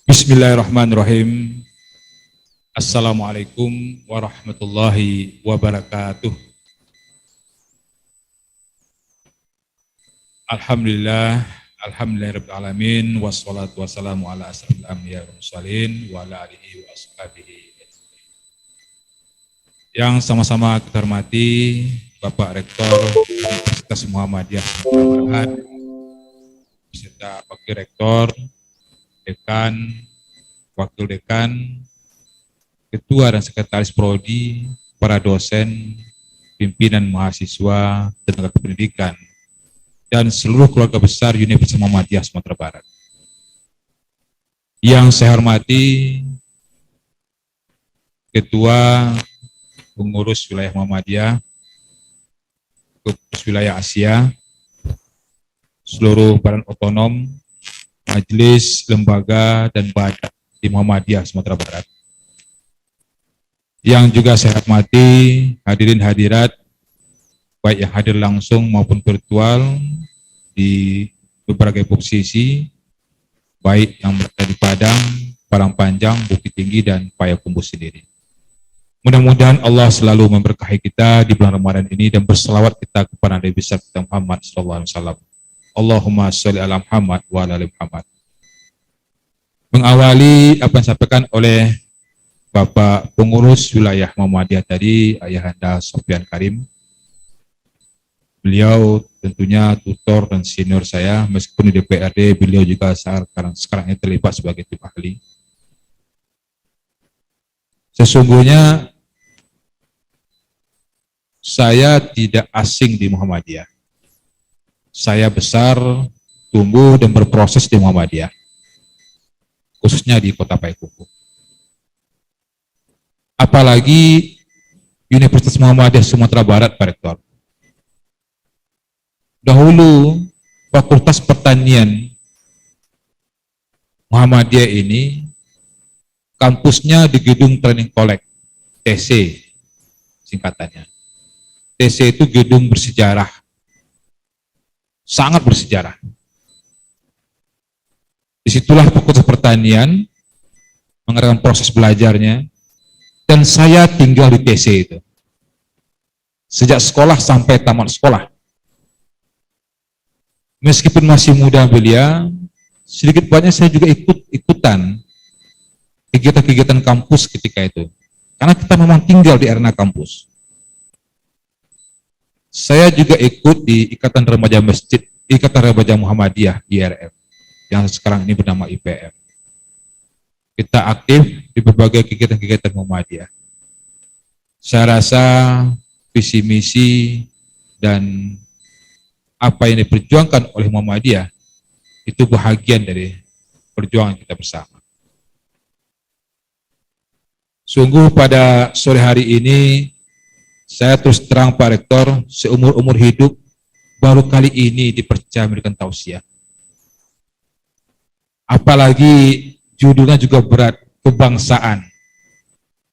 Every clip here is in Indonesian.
Bismillahirrahmanirrahim. Assalamualaikum warahmatullahi wabarakatuh. Alhamdulillahirabbil alamin, wassalatu wassalamu ala asrofil anbiya'i wal mursalin wa ala alihi wa ashabihi. Yang sama-sama kita hormati Bapak Rektor Universitas Muhammadiyah Sumatera Barat, beserta Wakil Rektor, Dekan, Wakil Dekan, Ketua dan Sekretaris Prodi, para dosen, pimpinan mahasiswa, tenaga pendidikan, dan seluruh keluarga besar Universitas Muhammadiyah Sumatera Barat. Yang saya hormati Ketua Pengurus Wilayah Muhammadiyah, Pengurus Wilayah Asia, seluruh badan otonom, majelis, lembaga, dan badan di Muhammadiyah Sumatera Barat. Yang juga saya hormati hadirin hadirat, baik yang hadir langsung maupun virtual di berbagai posisi, baik yang berada di Padang, Parangpanjang, Bukit Tinggi, dan Payakumbuh sendiri. Mudah-mudahan Allah selalu memberkahi kita di bulan Ramadan ini dan berselawat kita kepada Nabi besar kita Muhammad SAW. Allahumma sholli ala Muhammad wa ala ali Muhammad. Mengawali apa yang disampaikan oleh Bapak Pengurus Wilayah Muhammadiyah tadi, Ayahanda Sofyan Karim. Beliau tentunya tutor dan senior saya, meskipun di DPRD beliau juga sekarang ini terlibat sebagai tim ahli. Sesungguhnya saya tidak asing di Muhammadiyah. Saya besar, tumbuh, dan berproses di Muhammadiyah, khususnya di Kota Payakumbuh. Apalagi Universitas Muhammadiyah Sumatera Barat, Pak Rektor. Dahulu Fakultas Pertanian Muhammadiyah ini kampusnya di Gedung Training College, TC singkatannya. TC itu gedung bersejarah, sangat bersejarah. Disitulah Fakultas Pertanian mengadakan proses belajarnya, dan saya tinggal di TC itu sejak sekolah sampai tamat sekolah. Meskipun masih muda belia, sedikit banyak saya juga ikutan kegiatan-kegiatan kampus ketika itu, karena kita memang tinggal di arena kampus. Saya juga ikut di Ikatan Remaja Masjid, Ikatan Remaja Muhammadiyah IRM, yang sekarang ini bernama IPM. Kita aktif di berbagai kegiatan-kegiatan Muhammadiyah. Saya rasa visi misi dan apa yang diperjuangkan oleh Muhammadiyah itu bahagian dari perjuangan kita bersama. Sungguh pada sore hari ini saya terus terang Pak Rektor, seumur-umur hidup baru kali ini dipercaya memberikan tausiah. Apalagi judulnya juga berat, kebangsaan.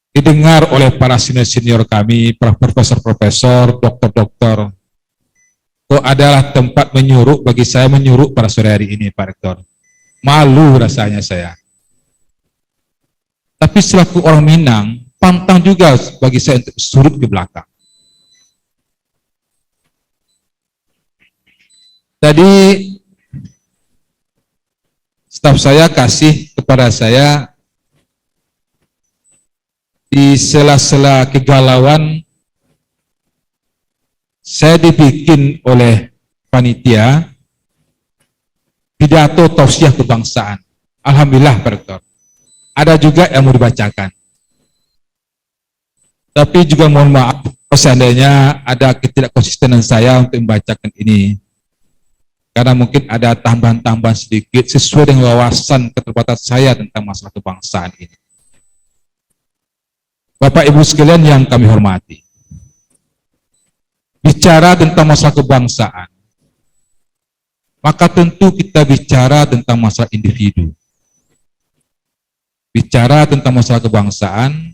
Didengar oleh para senior-senior kami, para profesor-profesor, dokter-dokter. Kok adalah tempat menyuruh bagi saya menyuruh pada sore hari ini, Pak Rektor. Malu rasanya saya. Tapi selaku orang Minang, pantang juga bagi saya untuk surut ke belakang. Tadi staf saya kasih kepada saya di sela-sela kegalauan, saya dibikin oleh panitia pidato tausiah kebangsaan. Alhamdulillah, Pak Rektor. Ada juga yang mau dibacakan. Tapi juga mohon maaf, seandainya ada ketidakkonsistenan saya untuk membacakan ini. Karena mungkin ada tambahan-tambahan sedikit sesuai dengan wawasan keterbatasan saya tentang masalah kebangsaan ini. Bapak Ibu sekalian yang kami hormati, bicara tentang masalah kebangsaan, maka tentu kita bicara tentang masalah individu. Bicara tentang masalah kebangsaan,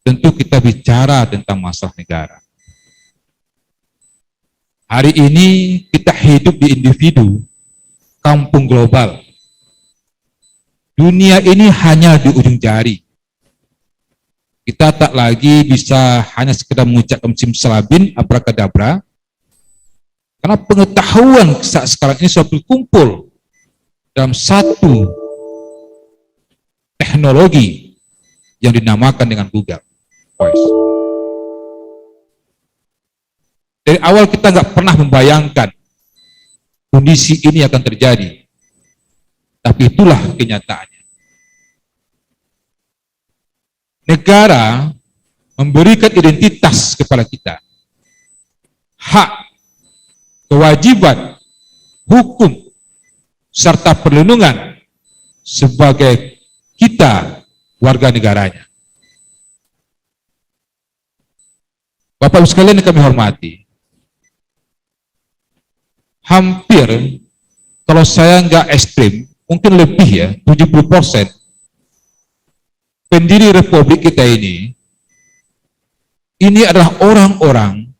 tentu kita bicara tentang masalah negara. Hari ini kita hidup di individu, kampung global. Dunia ini hanya di ujung jari. Kita tak lagi bisa hanya sekedar mengucapkan simsalabim, abrakadabra, karena pengetahuan saat sekarang ini sudah berkumpul dalam satu teknologi yang dinamakan dengan Google Voice. Dari awal kita nggak pernah membayangkan kondisi ini akan terjadi, tapi itulah kenyataannya. Negara memberikan identitas kepada kita, hak, kewajiban, hukum, serta perlindungan sebagai kita warga negaranya. Bapak Ibu sekalian yang kami hormati, hampir, kalau saya nggak ekstrim, mungkin lebih ya, 70% pendiri Republik kita ini adalah orang-orang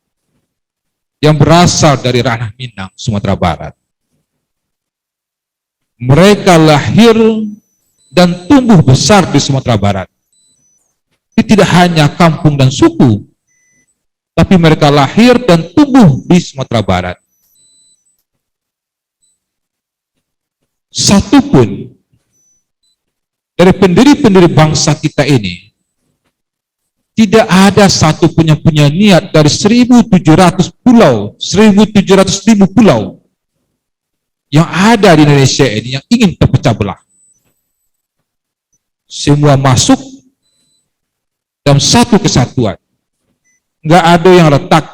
yang berasal dari ranah Minang, Sumatera Barat. Mereka lahir dan tumbuh besar di Sumatera Barat. Ini tidak hanya kampung dan suku, tapi mereka lahir dan tumbuh di Sumatera Barat. Satupun dari pendiri-pendiri bangsa kita ini, tidak ada satu punya niat dari 1.700 pulau, 1.700.000 pulau yang ada di Indonesia ini yang ingin terpecah belah. Semua masuk dalam satu kesatuan. Nggak ada yang retak,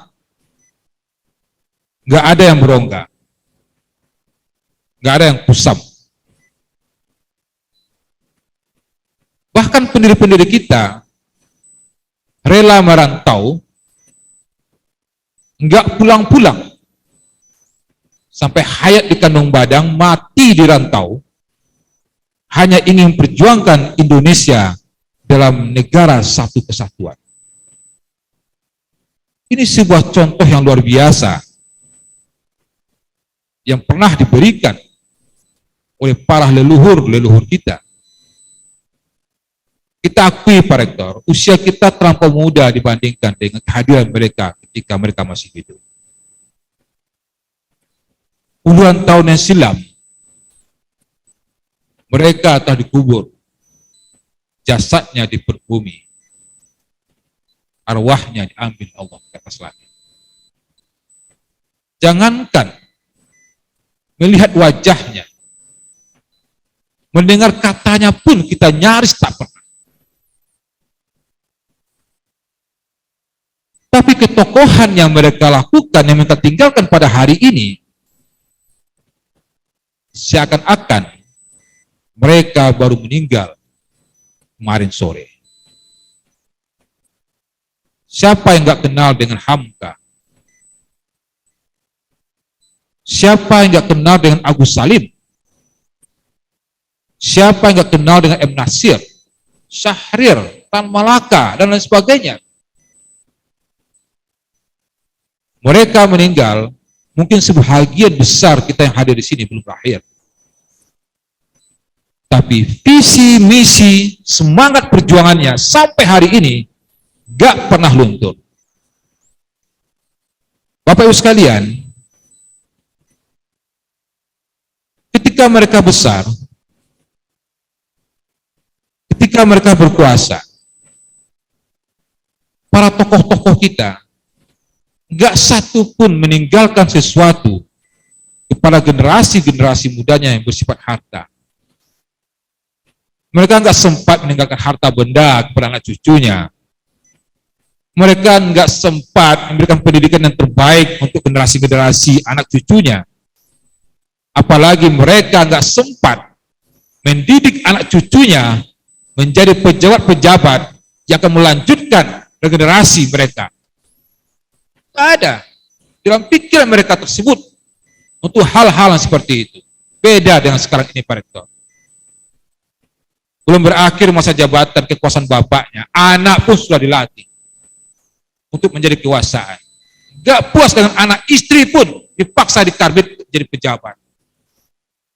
nggak ada yang berongga, nggak ada yang kusam. Bahkan pendiri-pendiri kita rela merantau, nggak pulang-pulang, sampai hayat di kandung badang, mati di rantau, hanya ingin memperjuangkan Indonesia dalam negara satu kesatuan. Ini sebuah contoh yang luar biasa yang pernah diberikan oleh para leluhur kita. Kita akui, Pak Rektor, usia kita terlampau muda dibandingkan dengan kehadiran mereka ketika mereka masih hidup. Puluhan tahun yang silam, mereka telah dikubur, jasadnya diperbumi, arwahnya diambil Allah ke atas langit. Jangankan melihat wajahnya, mendengar katanya pun kita nyaris tak pernah. Tapi ketokohan yang mereka lakukan, yang mereka tinggalkan pada hari ini, seakan-akan mereka baru meninggal kemarin sore. Siapa yang nggak kenal dengan Hamka? Siapa yang nggak kenal dengan Agus Salim? Siapa yang nggak kenal dengan M. Nasir, Syahrir, Tan Malaka, dan lain sebagainya? Mereka meninggal, mungkin sebahagian besar kita yang hadir di sini belum berakhir. Tapi visi, misi, semangat perjuangannya sampai hari ini gak pernah luntur. Bapak Ibu sekalian, ketika mereka besar, ketika mereka berkuasa, para tokoh-tokoh kita gak satu pun meninggalkan sesuatu kepada generasi-generasi mudanya yang bersifat harta. Mereka nggak sempat meninggalkan harta benda kepada anak cucunya. Mereka nggak sempat memberikan pendidikan yang terbaik untuk generasi-generasi anak cucunya. Apalagi mereka nggak sempat mendidik anak cucunya menjadi pejabat-pejabat yang akan melanjutkan regenerasi mereka. Nggak ada dalam pikiran mereka tersebut untuk hal-hal yang seperti itu. Beda dengan sekarang ini, Pak Rektor. Belum berakhir masa jabatan kekuasaan bapaknya, anak pun sudah dilatih untuk menjadi kekuasaan. Gak puas dengan anak, istri pun dipaksa dikarbit jadi pejabat.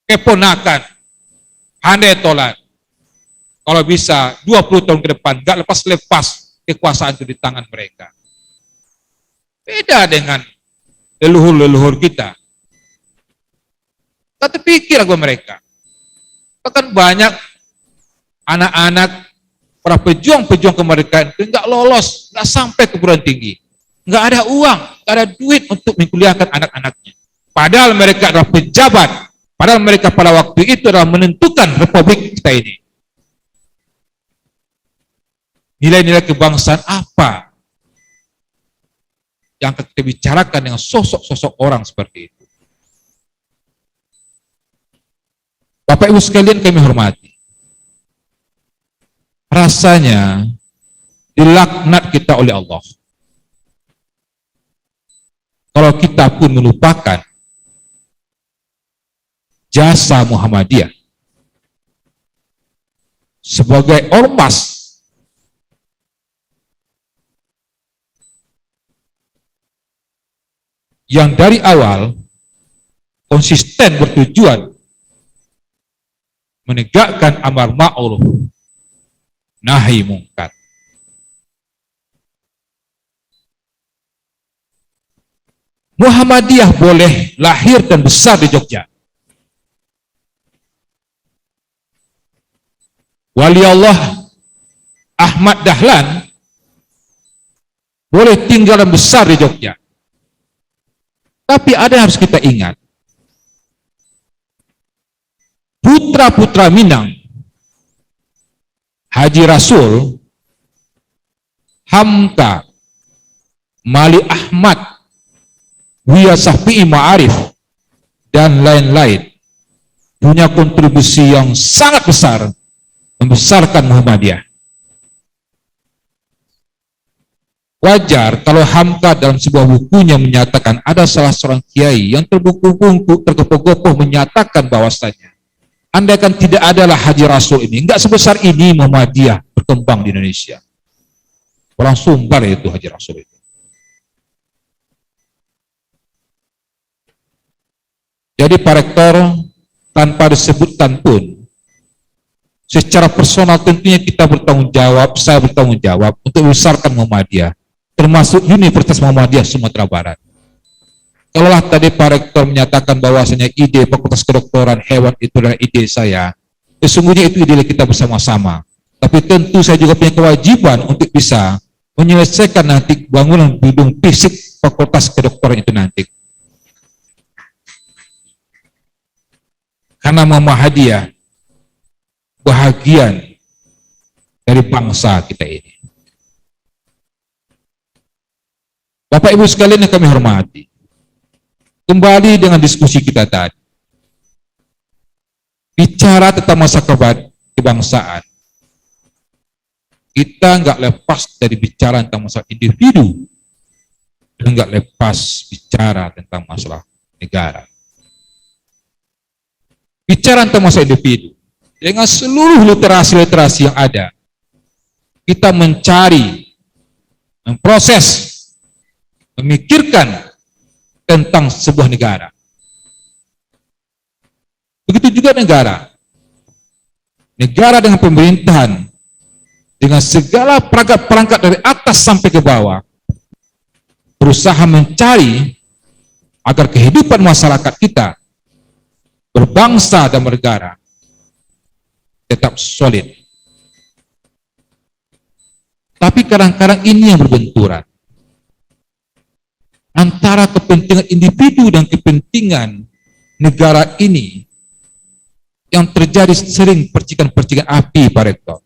Keponakan, handai tolan. Kalau bisa 20 tahun ke depan, gak lepas-lepas kekuasaan itu di tangan mereka. Beda dengan leluhur-leluhur kita. Tak terpikir aku mereka. Bahkan banyak anak-anak, para pejuang-pejuang kemerdekaan itu nggak lolos, nggak sampai ke perguruan tinggi, nggak ada uang, nggak ada duit untuk mengkuliahkan anak-anaknya. Padahal mereka adalah pejabat, padahal mereka pada waktu itu adalah menentukan republik kita ini. Nilai-nilai kebangsaan apa yang akan kita bicarakan dengan sosok-sosok orang seperti itu? Bapak Ibu sekalian kami hormati. Rasanya dilaknat kita oleh Allah kalau kita pun melupakan jasa Muhammadiyah sebagai ormas yang dari awal konsisten bertujuan menegakkan amar ma'ruf nahi mungkar. Muhammadiyah boleh lahir dan besar di Jogja. Wali Allah Ahmad Dahlan boleh tinggal dan besar di Jogja. Tapi ada yang harus kita ingat. Putra-putra Minang, Haji Rasul, Hamka, Mali Ahmad, Buya Syafi'i Ma'arif, dan lain-lain punya kontribusi yang sangat besar membesarkan Muhammadiyah. Wajar kalau Hamka dalam sebuah bukunya menyatakan ada salah seorang kiai yang tergopoh-gopoh menyatakan bahwasanya andaikan tidak adalah Haji Rasul ini, enggak sebesar ini Muhammadiyah berkembang di Indonesia. Orang Sumbar itu Haji Rasul itu. Jadi Pak Rektor, tanpa disebutkan pun, secara personal tentunya kita bertanggung jawab, saya bertanggung jawab untuk membesarkan Muhammadiyah, termasuk Universitas Muhammadiyah Sumatera Barat. Kalaulah tadi Pak Rektor menyatakan bahwasanya ide Fakultas Kedokteran Hewan itu adalah ide saya, sesungguhnya itu ide kita bersama-sama. Tapi tentu saya juga punya kewajiban untuk bisa menyelesaikan nanti bangunan gedung fisik Fakultas Kedokteran itu nanti. Karena Muhammadiyah bahagian dari bangsa kita ini. Bapak Ibu sekalian yang kami hormati, kembali dengan diskusi kita tadi. Bicara tentang masa kebangsaan, kita nggak lepas dari bicara tentang masalah individu, dan nggak lepas bicara tentang masalah negara. Bicara tentang masalah individu, dengan seluruh literasi-literasi yang ada, kita mencari, memproses, memikirkan tentang sebuah negara. Begitu juga negara. Negara dengan pemerintahan, dengan segala perangkat-perangkat dari atas sampai ke bawah, berusaha mencari agar kehidupan masyarakat kita, berbangsa dan bernegara, tetap solid. Tapi kadang-kadang ini yang berbenturan antara kepentingan individu dan kepentingan negara ini, yang terjadi sering percikan-percikan api, Pak Rektor.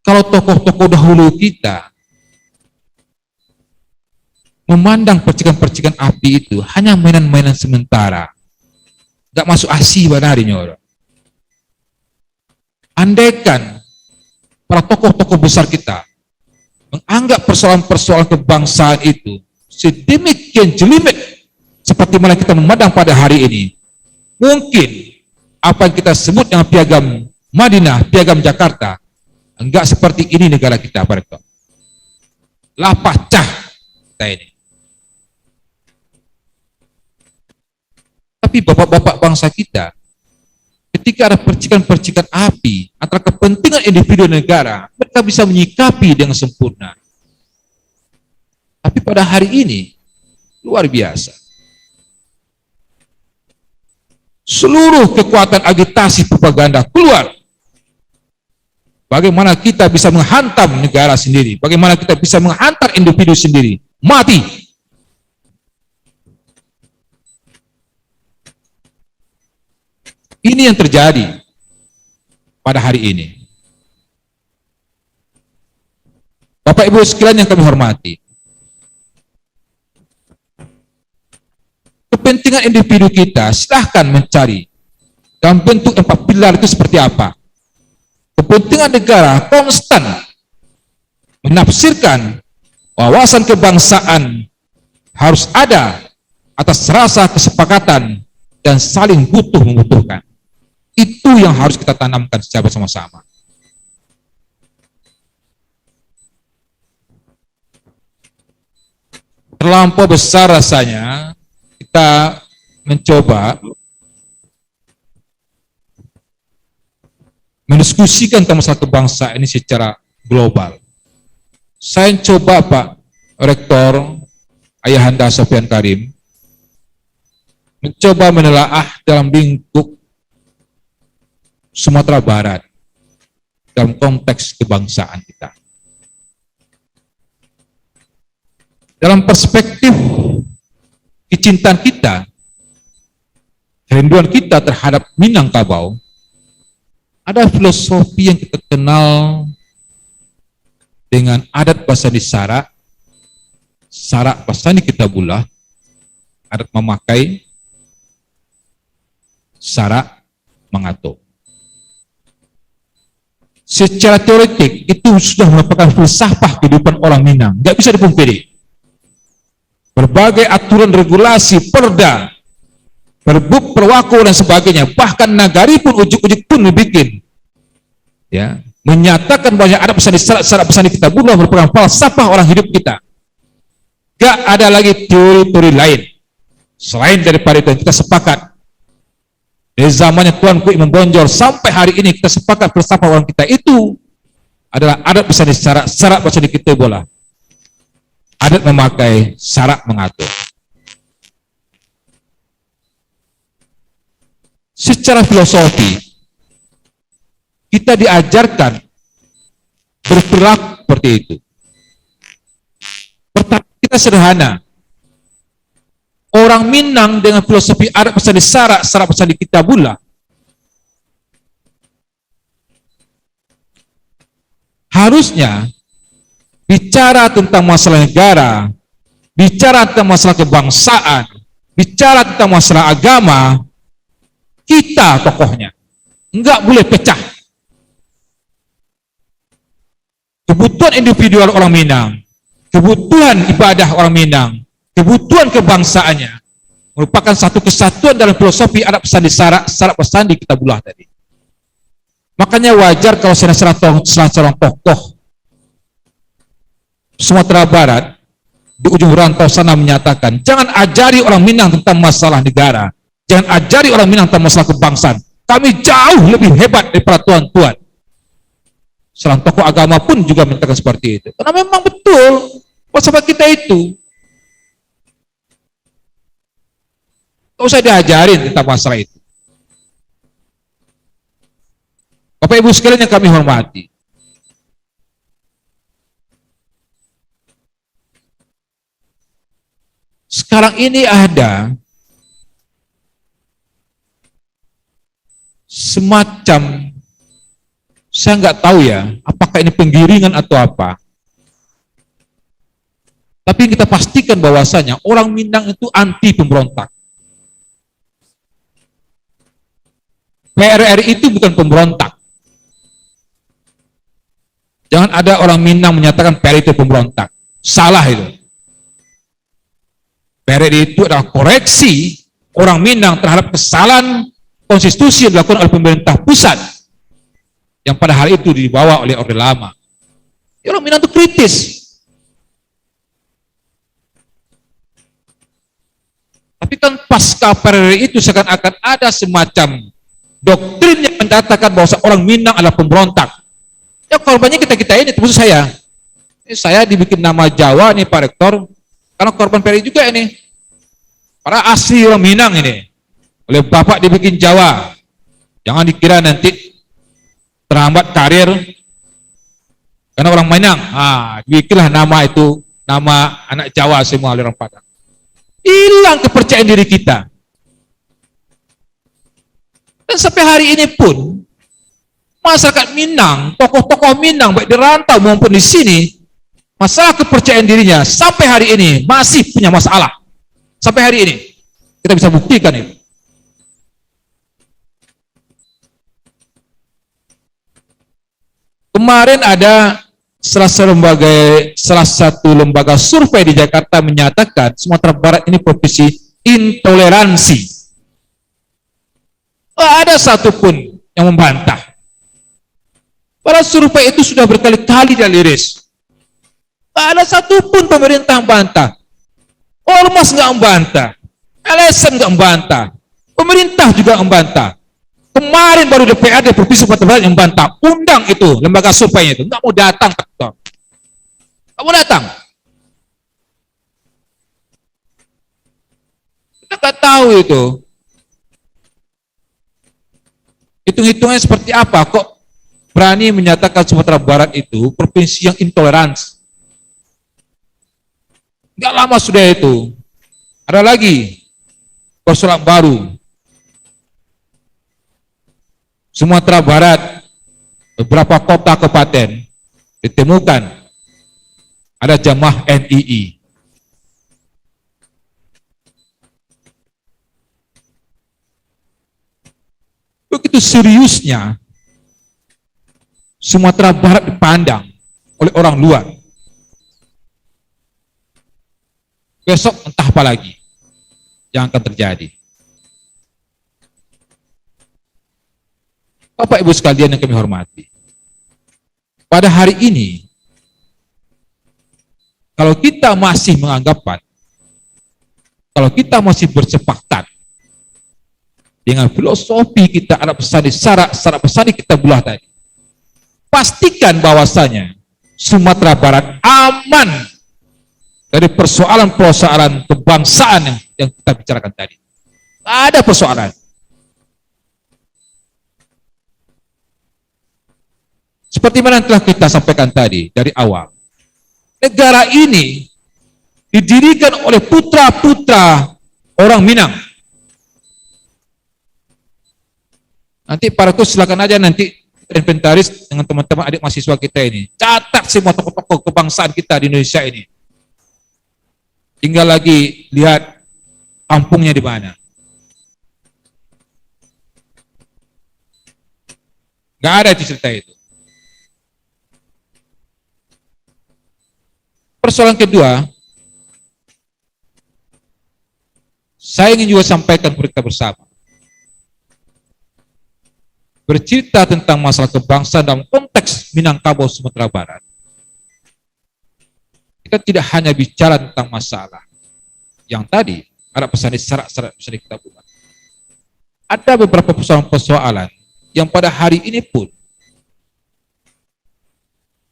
Kalau tokoh-tokoh dahulu kita memandang percikan-percikan api itu hanya mainan-mainan sementara, gak masuk asi banarinya. Andaikan para tokoh-tokoh besar kita menganggap persoalan-persoalan kebangsaan itu sedemikian jelimet seperti mana kita memandang pada hari ini, mungkin apa yang kita sebut dengan piagam Madinah, piagam Jakarta, enggak seperti ini negara kita, Pak Rektor. Lah pecah kita ini. Tapi bapak-bapak bangsa kita, ketika ada percikan-percikan api antara kepentingan individu dan negara, mereka bisa menyikapi dengan sempurna. Tapi pada hari ini, luar biasa. Seluruh kekuatan agitasi propaganda keluar. Bagaimana kita bisa menghantam negara sendiri, bagaimana kita bisa menghantar individu sendiri, mati. Ini yang terjadi pada hari ini. Bapak Ibu sekalian yang kami hormati, kepentingan individu kita silahkan mencari dalam bentuk 4 pilar itu seperti apa. Kepentingan negara konstan menafsirkan wawasan kebangsaan harus ada atas rasa kesepakatan dan saling butuh membutuhkan. Itu yang harus kita tanamkan secara bersama-sama. Terlampau besar rasanya kita mencoba mendiskusikan tentang masalah kebangsaan ini secara global. Saya coba Pak Rektor Ayahanda Sofyan Karim mencoba menelaah dalam lingkup Sumatera Barat dalam konteks kebangsaan kita. Dalam perspektif kecintaan kita, kerinduan kita terhadap Minangkabau, ada filosofi yang kita kenal dengan adat Basani Sarak, Sarak Basani Kitabullah, adat memakai, Sarak mengatur. Secara teoretik itu sudah merupakan filsafah kehidupan orang Minang, nggak bisa dipungkiri. Berbagai aturan regulasi, perda, perbuk, perwako dan sebagainya, bahkan nagari pun ujuk-ujuk pun dibikin, ya, menyatakan bahwa ada pesan di Sarak Basani Kitabullah merupakan falsafah orang hidup kita. Gak ada lagi teori-teori lain selain daripada itu. Kita sepakat dari zamannya Tuanku Imam Bonjol sampai hari ini kita sepakat filsafah orang kita itu adalah adat pesan di Sarak Basani Kitabullah. Adat memakai, Sarak mengatur. Secara filosofi, kita diajarkan berperilaku seperti itu. Pertama, kita sederhana. Orang Minang dengan filosofi adat pesan di Sarak Basani Kitabullah, harusnya bicara tentang masalah negara, bicara tentang masalah kebangsaan, bicara tentang masalah agama, kita tokohnya. Enggak boleh pecah. Kebutuhan individual orang Minang, kebutuhan ibadah orang Minang, kebutuhan kebangsaannya merupakan satu kesatuan dalam filosofi adat pesan di Sarak Basani Kitabullah tadi. Makanya wajar kalau salah tokoh Sumatera Barat di ujung rantau sana menyatakan, jangan ajari orang Minang tentang masalah negara, jangan ajari orang Minang tentang masalah kebangsaan. Kami jauh lebih hebat daripada tuan-tuan. Seorang tokoh agama pun juga menyatakan seperti itu. Karena memang betul masalah kita itu. Tidak usah diajarin tentang masalah itu. Bapak Ibu sekalian yang kami hormati, sekarang ini ada semacam, saya nggak tahu ya, apakah ini penggiringan atau apa. Tapi kita pastikan bahwasanya orang Minang itu anti pemberontak. PRRI itu bukan pemberontak. Jangan ada orang Minang menyatakan PRRI itu pemberontak. Salah itu. PRRI itu adalah koreksi orang Minang terhadap kesalahan konstitusi yang dilakukan oleh pemerintah pusat yang pada hari itu dibawa oleh Orde Lama. Ya, orang Minang itu kritis. Tapi kan pasca periode itu seakan-akan ada semacam doktrin yang menyatakan bahwa orang Minang adalah pemberontak. Ya korbannya kita-kita ini, termasuk saya. Ini saya dibikin nama Jawa nih Pak Rektor, karena korban periode juga ini. Para asli orang Minang ini. Oleh Bapak dibikin Jawa. Jangan dikira nanti terhambat karir karena orang Minang. Dibikinlah nama itu, nama anak Jawa semua oleh orang Padang. Hilang kepercayaan diri kita. Dan sampai hari ini pun masyarakat Minang, tokoh-tokoh Minang baik di rantau maupun di sini, masalah kepercayaan dirinya sampai hari ini masih punya masalah. Sampai hari ini kita bisa buktikan itu. Kemarin ada salah satu lembaga survei di Jakarta menyatakan Sumatera Barat ini provinsi intoleransi. Tidak ada satupun yang membantah. Para survei itu sudah berkali-kali dirilis. Tidak ada satupun pemerintah yang membantah. Ormas nggak membantah. LSM nggak membantah. Pemerintah juga membantah. Kemarin baru DPRD Provinsi Sumatera Barat yang membantah. Undang itu lembaga survei itu, nggak mau datang, nggak mau datang. Kita nggak tahu itu. Hitung-hitungnya seperti apa kok berani menyatakan Sumatera Barat itu provinsi yang intoleransi. Nggak lama sudah itu. Ada lagi persoalan baru. Sumatera Barat, beberapa kota kabupaten ditemukan ada jamaah NII. Begitu seriusnya Sumatera Barat dipandang oleh orang luar. Besok entah apa lagi yang akan terjadi. Bapak Ibu sekalian yang kami hormati, pada hari ini, kalau kita masih menganggapan, kalau kita masih bersepakat dengan filosofi kita Arab Pesani, syarat pesani kita belah tadi, pastikan bahwasanya Sumatera Barat aman dari persoalan-persoalan kebangsaan yang kita bicarakan tadi. Tidak ada persoalan. Seperti mana yang telah kita sampaikan tadi dari awal, negara ini didirikan oleh putra-putra orang Minang. Nanti para itu silakan aja nanti inventaris dengan teman-teman adik mahasiswa kita ini. Catat semua tokoh-tokoh kebangsaan kita di Indonesia ini. Tinggal lagi lihat kampungnya di mana. Nggak ada itu cerita itu. Persoalan kedua, saya ingin juga sampaikan kepada kita bersama. Bercerita tentang masalah kebangsaan dalam konteks Minangkabau Sumatera Barat. Kita tidak hanya bicara tentang masalah yang tadi, ada pesan syarat-syarat bisa kita buat. Ada beberapa persoalan-persoalan yang pada hari ini pun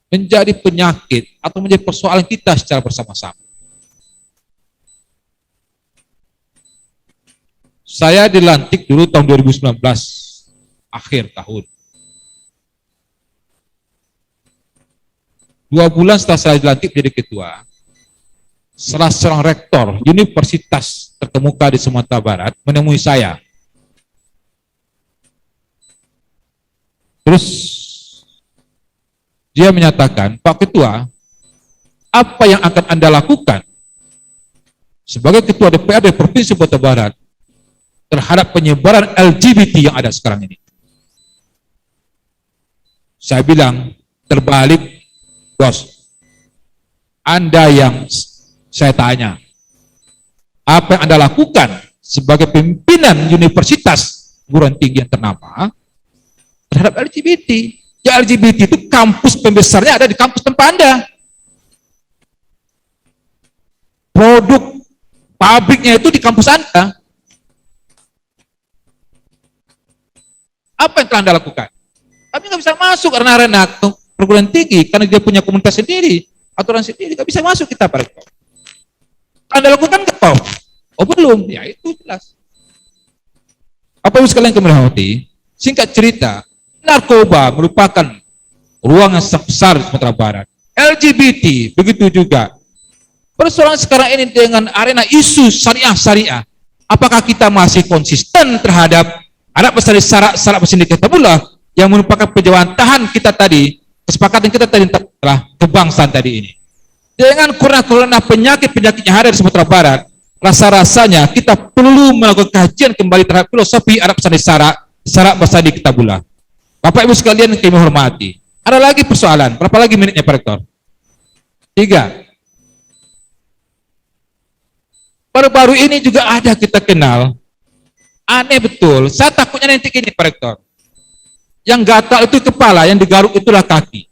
menjadi penyakit atau menjadi persoalan kita secara bersama-sama. Saya dilantik dulu tahun 2019, akhir tahun. 2 bulan setelah saya dilantik menjadi ketua, salah seorang rektor universitas terkemuka di Sumatera Barat menemui saya. Terus dia menyatakan, Pak Ketua, apa yang akan Anda lakukan sebagai Ketua DPRD Provinsi Sumatera Barat terhadap penyebaran LGBT yang ada sekarang ini? Saya bilang, terbalik, Bos. Anda yang saya tanya, apa yang Anda lakukan sebagai pimpinan universitas perguruan tinggi yang ternama terhadap LGBT. Ya LGBT itu kampus pembesarnya ada di kampus tempat Anda. Produk pabriknya itu di kampus Anda. Apa yang telah Anda lakukan? Kami nggak bisa masuk karena arena perguruan tinggi, karena dia punya komunitas sendiri, aturan sendiri, nggak bisa masuk kita Pak Rektor. Anda lakukan nggak? Oh belum, ya itu jelas. Apa yang sekalian kami hormati? Singkat cerita, narkoba merupakan ruang yang besar di Sumatera Barat. LGBT begitu juga. Persoalan sekarang ini dengan arena isu syariah, apakah kita masih konsisten terhadap anak besar syarat bersindikat tabula yang merupakan penjawantahan kita tadi, kesepakatan kita tadi telah kebangsaan tadi ini. Dengan kurang-kurangnya penyakit-penyakit yang ada di Sumatera Barat, rasa-rasanya kita perlu melakukan kajian kembali terhadap filosofi anak besar syarat bersindikat tabula. Bapak Ibu sekalian yang kami hormati, ada lagi persoalan, berapa lagi menitnya Pak Rektor? 3. Baru-baru ini juga ada kita kenal, aneh betul, saya takutnya nanti gini Pak Rektor, yang gatal itu kepala, yang digaruk itulah kaki.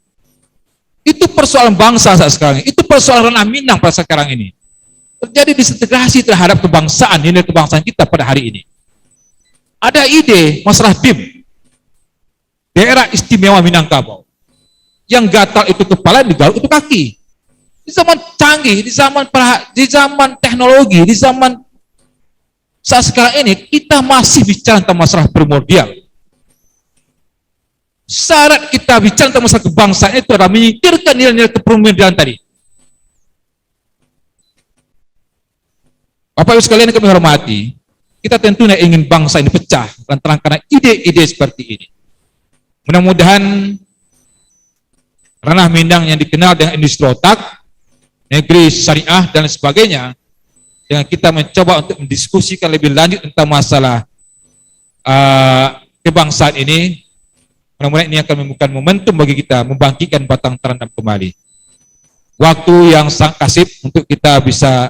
Itu persoalan bangsa saat sekarang, itu persoalan ranah Minang pada sekarang ini. Terjadi disintegrasi terhadap kebangsaan, nilai kebangsaan kita pada hari ini. Ada ide masalah BIM, daerah istimewa Minangkabau, yang gatal itu kepala, yang digaruk itu kaki. Di zaman canggih, di zaman teknologi, di zaman saat sekarang ini, kita masih bicara tentang masalah primordial. Syarat kita bicara tentang masalah kebangsaan itu adalah menyingkirkan nilai-nilai keprimordialan tadi. Bapak Ibu sekalian yang kami hormati, kita tentunya ingin bangsa ini pecah lantaran karena ide-ide seperti ini. Mudah-mudahan ranah Minang yang dikenal dengan industri otak, negeri syariah dan sebagainya, dengan kita mencoba untuk mendiskusikan lebih lanjut tentang masalah kebangsaan ini, mudah-mudahan ini akan membuka momentum bagi kita membangkitkan batang terendam kembali. Waktu yang sangat kasih untuk kita bisa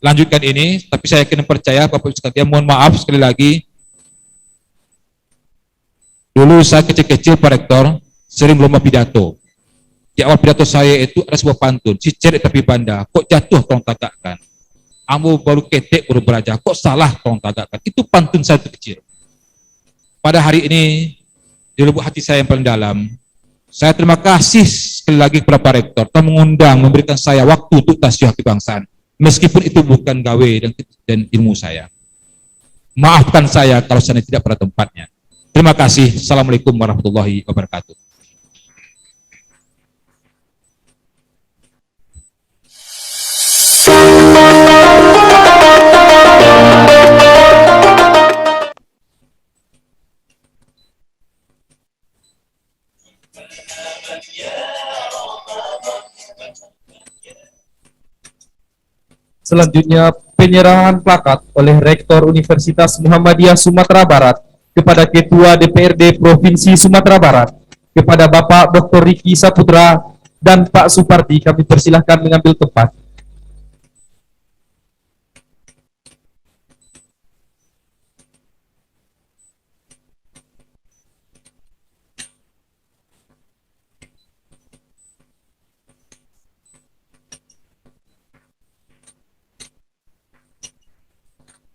lanjutkan ini, tapi saya yakin percaya Bapak Ibu sekalian, mohon maaf sekali lagi. Dulu saya kecil-kecil Pak Rektor, sering lomba pidato. Di awal pidato saya itu ada sebuah pantun, si cerdik tapi banda, kok jatuh tolong tagakkan. Ambo baru ketek baru belajar, kok salah tolong tagakkan. Itu pantun saya kecil. Pada hari ini, di lubuk hati saya yang paling dalam, saya terima kasih sekali lagi kepada Pak Rektor telah mengundang, memberikan saya waktu untuk tasyah kebangsaan, meskipun itu bukan gawe dan ilmu saya. Maafkan saya kalau saya tidak pada tempatnya. Terima kasih. Assalamualaikum warahmatullahi wabarakatuh. Selanjutnya, penyerahan plakat oleh Rektor Universitas Muhammadiyah Sumatera Barat kepada Ketua DPRD Provinsi Sumatera Barat, kepada Bapak Dr. Riki Saputra dan Pak Supardi, kami persilahkan mengambil tempat.